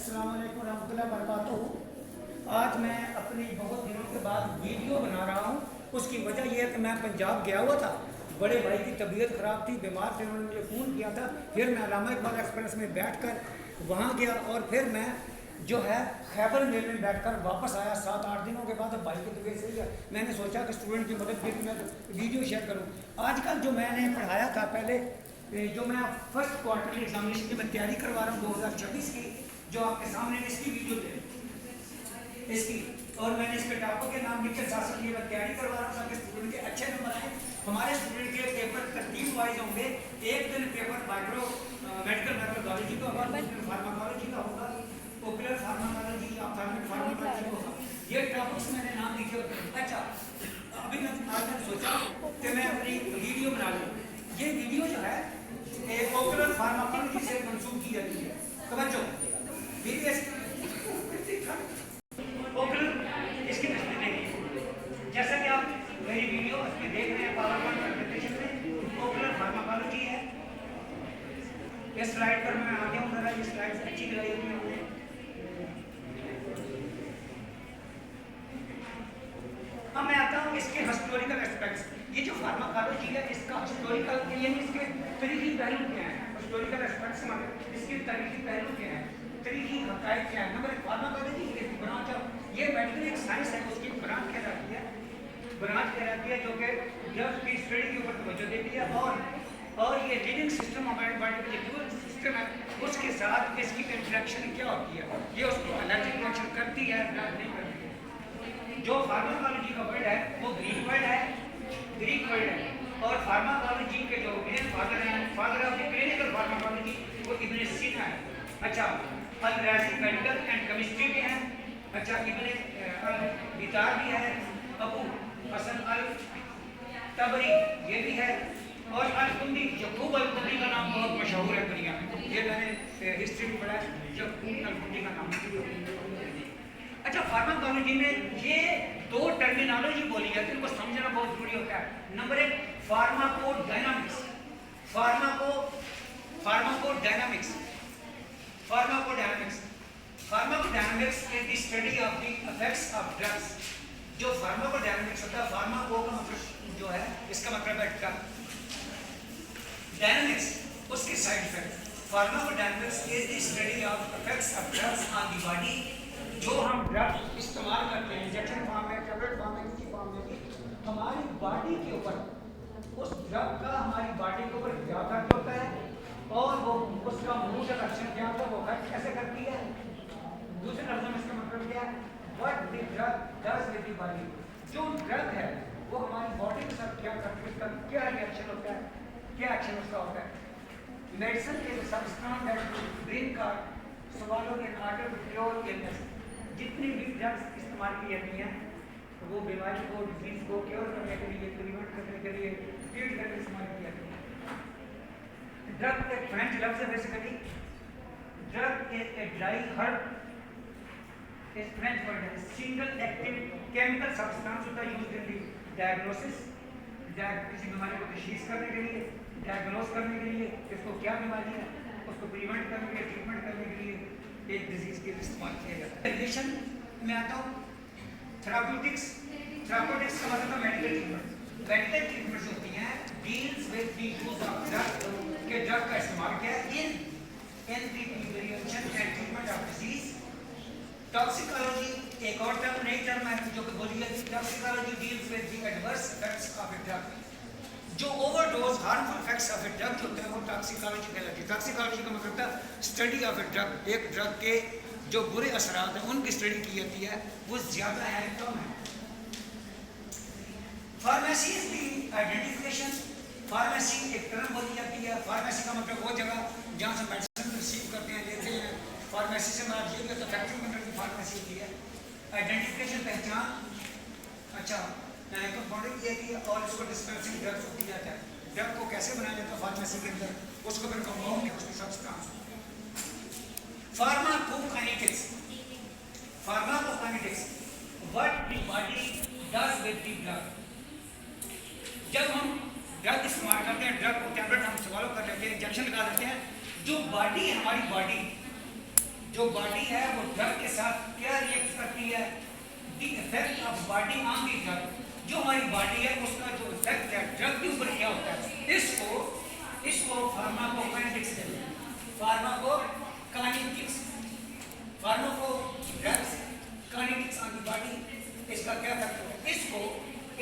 अस्सलाम वालेकुम रहमतुल्लाहि वबरकातुहू। आज मैं अपनी बहुत दिनों के बाद वीडियो बना रहा हूँ। उसकी वजह यह है कि मैं पंजाब गया हुआ था, बड़े भाई की तबीयत ख़राब थी, बीमार थे, उन्होंने मुझे फ़ोन किया था। फिर मैं अल्लामा इकबाल एक्सप्रेस में बैठ कर वहाँ गया और फिर मैं जो है खैबर मेल में बैठकर वापस आया 7-8 दिनों के बाद। अब भाई की तबीयत सही है, मैंने सोचा कि स्टूडेंट की मदद के लिए मैं वीडियो शेयर करूँ। आजकल जो मैंने पढ़ाया था पहले, जो मैं फर्स्ट क्वार्टरली एग्जामिनेशन की मैं तैयारी करवा रहा हूँ 2026 की, जो आपके सामने इसकी वीडियो थे इसकी, और मैंने इसके टॉपर के नाम लिखे साथ साथ ये मैं तैयारी करवा रहा हूँ ताकि स्टूडेंट के अच्छे नंबर आए। हमारे स्टूडेंट के पेपर तरतीब वाइज होंगे। एक दिन पेपर माइक्रो मेडिकल मैथोडोलॉजी का होगा, दूसरे दिन फार्माकोलॉजी का होगा, पॉपुलर फार्माकोलॉजी या ऑप्थेल्मिक फार्माकोलॉजी होगा। ये टॉपिक्स मैंने नाम लिखे होते हैं। अच्छा, अभी मैंने सोचा कि मैं अपनी वीडियो बना लूँ। ये वीडियो जो है एक पॉपुलर फार्माकोलॉजी से मंसूब की जाती है। तवज्जो, पॉपुलर इसकी तस्वीर देखिए, जैसा कि आप मेरी वीडियो इसमें देख रहे हैं पावर पॉइंट प्रेजेंटेशन में पॉपुलर फार्माकोलॉजी है। इस स्लाइड पर मैं आ गया हूँ, जरा ये स्लाइड अच्छी लगाई हुई है। अब मैं आता हूँ इसके हिस्टोरिकल एस्पेक्ट्स। ये जो फार्माकोलॉजी है इसका हिस्टोरिकल यानी इसके तरीकी पहलू क्या है, हिस्टोरिकल एस्पेक्ट्स मतलब इसके तरीकी पहलू क्या है, तरीकी हक़ाइक़ क्या है। नंबर एक, फार्माकोलॉजी की ब्रांच ऑफ, ये मेडिकल एक साइंस है, उसकी ब्रांच कहलाती है, ब्रांच कहलाती है जो कि ड्रग्स की स्टडी के ऊपर तवज्जो देती है। और ये लिविंग सिस्टम हमारे बॉडी का जो सिस्टम है उसके साथ इसकी इंटरेक्शन क्या होती है, ये उसको एलर्जिक रिएक्शन करती है या नहीं करती है। जो फार्माकोलॉजी का वर्ड है वो ग्रीक वर्ड है, और फार्माकोलॉजी के जो main father of the clinical pharmacology वो इब्न सीना है। अच्छा, अल-राज़ी मेडिकल एंड केमिस्ट्री भी है। अच्छा, इब्न अल-बितार भी है, अबू हसन अल-तबरी ये भी है, और अल-कुंदी, यकूब अल-कुंदी का नाम बहुत मशहूर है दुनिया में, ये मैंने हिस्ट्री में पढ़ा है, यकूब अल-कुंदी का नाम। अच्छा, फार्माकोलॉजी में ये दो टर्मिनोलॉजी बोली जाती है, इनको समझना बहुत जरूरी होता है। नंबर एक, pharmacodynamics. Pharmacodynamics is the study of the effects of drugs. जो फार्माकोडायनामिक्स होता है, फार्माको का मतलब जो है इसका मतलब है ड्रग, डायनामिक्स उसके side effect. Pharmacodynamics is the study of effects of drugs on the body. जो हम ड्रग इस्तेमाल करते हैं इंजेक्शन फॉर्म में, टैबलेट फॉर्म में, किसी फॉर्म में भी, हमारी बॉडी के ऊपर उस ड्रग का हमारी बॉडी के ऊपर क्या इफेक्ट होता है और वो उसका मूड एक्शन क्या होता है, वो इफेक्ट कैसे करती है। दूसरे लफ्ज़ों में इसका मतलब क्या है, what the drug does with the body. जो ड्रग है वो हमारी बॉडी के साथ क्या करती है, उसका क्या रिएक्शन होता है, क्या एक्शन उसका होता है। Medicine is a substance that bring का swallowed in order to cure illness। जितनी भी ड्रग्स इस्तेमाल की जाती हैं वो बीमारी को, डिजीज को क्योर करने के लिए, प्रिवेंट करने के लिए, ट्रीट करने के इस्तेमाल की जाती है। ड्रग एक फ्रेंच लफ्ज़ है basically, drug is a dry herb, is French word है, सिंगल एक्टिव केमिकल सब्सटेंस होता है यूज्ड इन द डायग्नोसिस, किसी बीमारी को तशखीस करने के लिए, डायग्नोस करने के लिए, इसको क्या बीमारी है उसको प्रिवेंट करने के लिए, ट्रीटमेंट करने के लिए एक डिजीज के लिए इस्तेमाल किया जाता है। रिलेशन में आता हूँ थेराप्यूटिक्स का मतलब है मेडिकल ट्रीटमेंट। मेडिकल ट्रीटमेंट्स होती हैं deals with the use of drug, के ड्रग का इस्तेमाल किया in the prevention and treatment of disease. Toxicology एक और टर्म, नई टर्म है जो कि बोली जाती है। Toxicology deals with the adverse effects of a drug. जो overdose harmful effects of a drug होते हैं वो टॉक्सिकोलॉजी कहलाती है। टॉक्सिकोलॉजी का मतलब था स्टडी ऑफ ए ड्रग, एक ड्रग के जो बुरे असरात हैं उनकी स्टडी की जाती है, वो ज़्यादा है कम है। Pharmacy is the identification. Pharmacy एक टर्म बोली जाती है। फार्मेसी का मतलब वो जगह जहाँ से मेडिसिन रिसीव करते हैं, लेते हैं। फार्मेसी से मतलब ये भी फैक्ट्री में की फार्मेसी होती है। आइडेंटिफिकेशन पहचान। अच्छा, कंपाउंडिंग ये भी, और इसको डिस्पेंसिंग ड्रग्स होती जाता है। ड्रग को कैसे बनाया जाता है फार्मेसी के अंदर, उसको फिर कंपाउंड में उसकी substance. Pharmacokinetics what the body does with the drug. जब हम ड्रग इस्तेमाल करते हैं, ड्रग को टैबलेट हम स्वॉलो कर लेते हैं, इंजेक्शन लगा देते हैं, जो जो बॉडी है वो ड्रग के साथ क्या रिएक्ट करती है, the effect of body on the drug, जो हमारी बॉडी है उसका जो इफेक्ट है ड्रग के ऊपर क्या होता है, इसको फार्माकोकाइनेटिक्स कहते हैं, pharmacokinetics, pharmaco drugs kinetics on the body, इसका क्या इफेक्ट होता है, इसको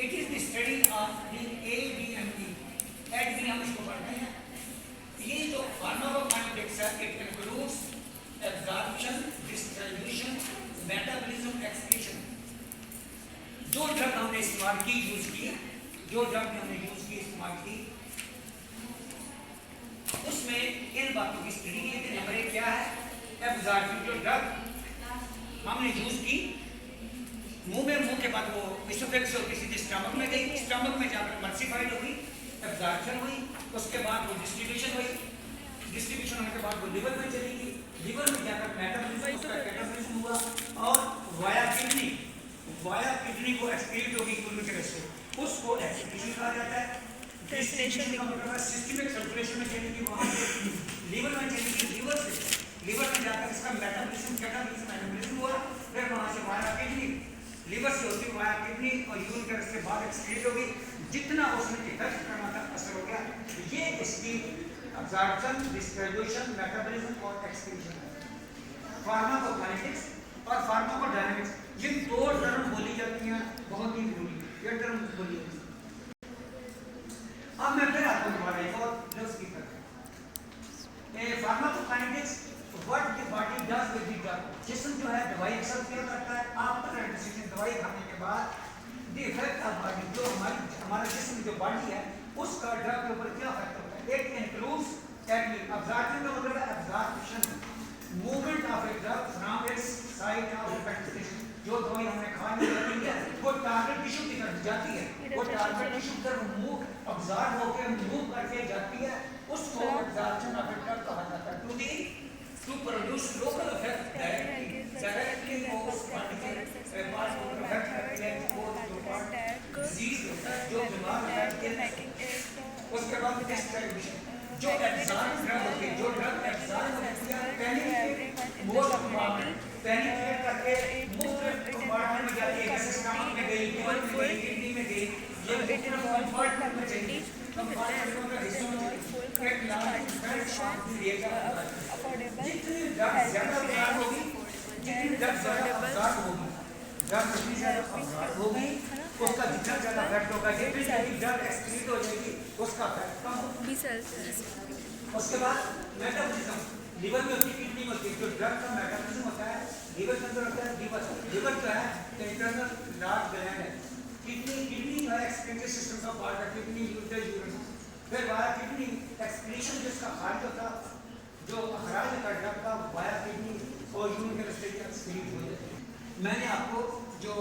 it is the study of the ADME, ADME हम इसको पढ़ते हैं। ये जो फार्माकोकाइनेटिक्स है it includes absorption, distribution, metabolism, excretion. जो ड्रग हमने इस्तेमाल की, यूज की, जो ड्रग हमने यूज की, इस्तेमाल की, उसमें इन बातों की स्टडी की कि नंबर एक क्या है, एब्जॉर्प्शन, जो ड्रग हमने यूज की मुंह के बाद वो इसोफेक्स होती सीधे स्टमक में गई, स्टमक में जाकर मल्सीफाइड हुई, एब्जॉर्प्शन हुई, उसके बाद वो डिस्ट्रीब्यूशन हुई, डिस्ट्रीब्यूशन होने के बाद वो लिवर में चली गई, लिवर में जाकर मेटाबॉलिज्म, उसका कैटाबॉलिज्म हुआ और वाया किडनी को एक्सक्रीट होगी पूरी तरह से, उसको एक्सक्रीशन कहा जाता है। डिस्ट्रीब्यूशन का मतलब है सिस्टमिक सर्कुलेशन में चलेगी, वहां से लिवर में चलेगी, लिवर में जाकर इसका मेटाबॉलिज्म, कैटाबॉलिज्म, एनाबॉलिज्म हुआ, फिर वहां से वाया किडनी, लिवर से होती वाया किडनी और यूरिन के रस्ते बाद एक्सक्रीट होगी, जितना उसने इफेक्ट करना था असर हो गया। ये इसकी एब्जॉर्प्शन, डिस्ट्रीब्यूशन, मेटाबॉलिज्म और एक्सक्रीशन है। फार्माकोकाइनेटिक्स और फार्माकोडायनामिक्स, ये दो टर्म बोली जाती हैं, बहुत ही जरूरी ये टर्म बोली जाती है। अब मैं फिर आपको दोबारा एक और लफ्ज की तरफ, pharmacokinetics, what the body does with the drug, जिस्म जो है दवाई एक्सेप्ट क्या करता है, आफ्टर एडमिशन दवाई खाने के बाद द इफेक्ट ऑफ बॉडी, जो हमारा जिस्म जो बॉडी है उसका ड्रग के ऊपर क्या इफेक्ट होता है, इट इंक्लूड्स टेक्निक, एब्जॉर्प्शन का मतलब है absorption, movement of a drug from its site of effect station, जो दवाई हमने खानी होती है वो टारगेट टिश्यू की तरफ जाती है, वो टारगेट टिश्यू की तरफ मूव अब्जॉर्ब होकर मूव करके जाती है, उसको एब्जॉर्प्शन ऑफ ए ड्रग कहा जाता है। To produce local effect directly उस बॉडी के पार्ट को इफेक्ट करती है, वो डिजीज होता है जो बीमार होता है। उसके बाद डिस्ट्रीब्यूशन, जो एब्जॉर्ब ड्रग होती है, जो ड्रग एब्जॉर्ब होती है पेनिट्रेट मोर कंपार्टमेंट, पेनिट्रेट करके मुख्तलिफ कंपार्टमेंट में जाती है, जैसे स्टमक में गई, लिवर में गई, किडनी में गई, ये मुख्तलिफ कंपार्टमेंट में चली, कंपार्टमेंट का हिस्सा में एक large aspect of the reactor, जितनी ड्रग ज्यादा अब्जॉर्ब होगी, जितनी ड्रग ज्यादा अब्जॉर्ब होगी, ड्रग जितनी ज्यादा अब्जॉर्ब होगी उसका जितना ज्यादा इफेक्ट होगा, जितनी ज्यादा ड्रग एक्सक्रीट हो जाएगी उसका इफेक्ट कम होगा। उसके बाद मेटाबॉलिज्म, लिवर में होती है, किडनी में होती है, जो ड्रग का मेटाबॉलिज्म होता है लिवर के अंदर होता है, लिवर जो है इंटरनल लार्ज ग्लैंड है, किडनी जो है एक्सक्रीटरी सिस्टम का पार्ट है, किडनी यूरिन, फिर वाया किडनी एक्सक्रीशन जिसका खारिज होता, जो अखराज का ड्रग का वाया किडनी और यूरिन के रास्ते से एक्सक्रीट हो जाते हैं। मैंने आपको जो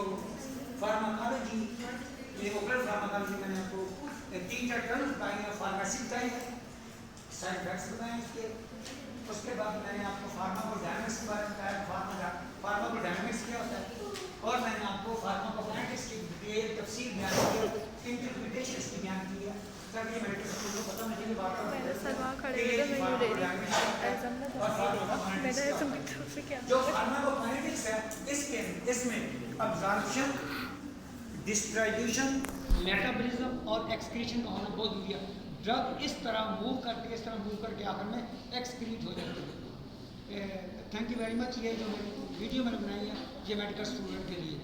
फार्माकोलॉजी, ये ओकल फार्माकोलॉजी मैंने आपको 3-4 टर्म्स बताए हैं, फार्मेसी बताई है, साइड इफेक्ट्स बताए इसके, उसके बाद मैंने आपको फार्माकोडायनामिक्स के बारे में बताया, फार्माकोडायनामिक्स क्या होता है, और मैंने आपको फार्माकोकाइनेटिक्स की डिटेल तफसील बयान की, इंटरप्रिटेशन इसकी बयान की है, ताकि मेडिकल स्टूडेंट को पता मुझे बात जो फार्माकोकाइनेटिक्स है इसमें एब्जॉर्प्शन, डिस्ट्रीब्यूशन, मेटाबॉलिज्म और एक्सक्रीशन का होना बहुत जरूरी है। ड्रग इस तरह मूव करके आखिर में एक्सक्रीट हो जाती है। Thank you very much. ये जो वीडियो मैंने बनाई है ये मेडिकल स्टूडेंट के लिए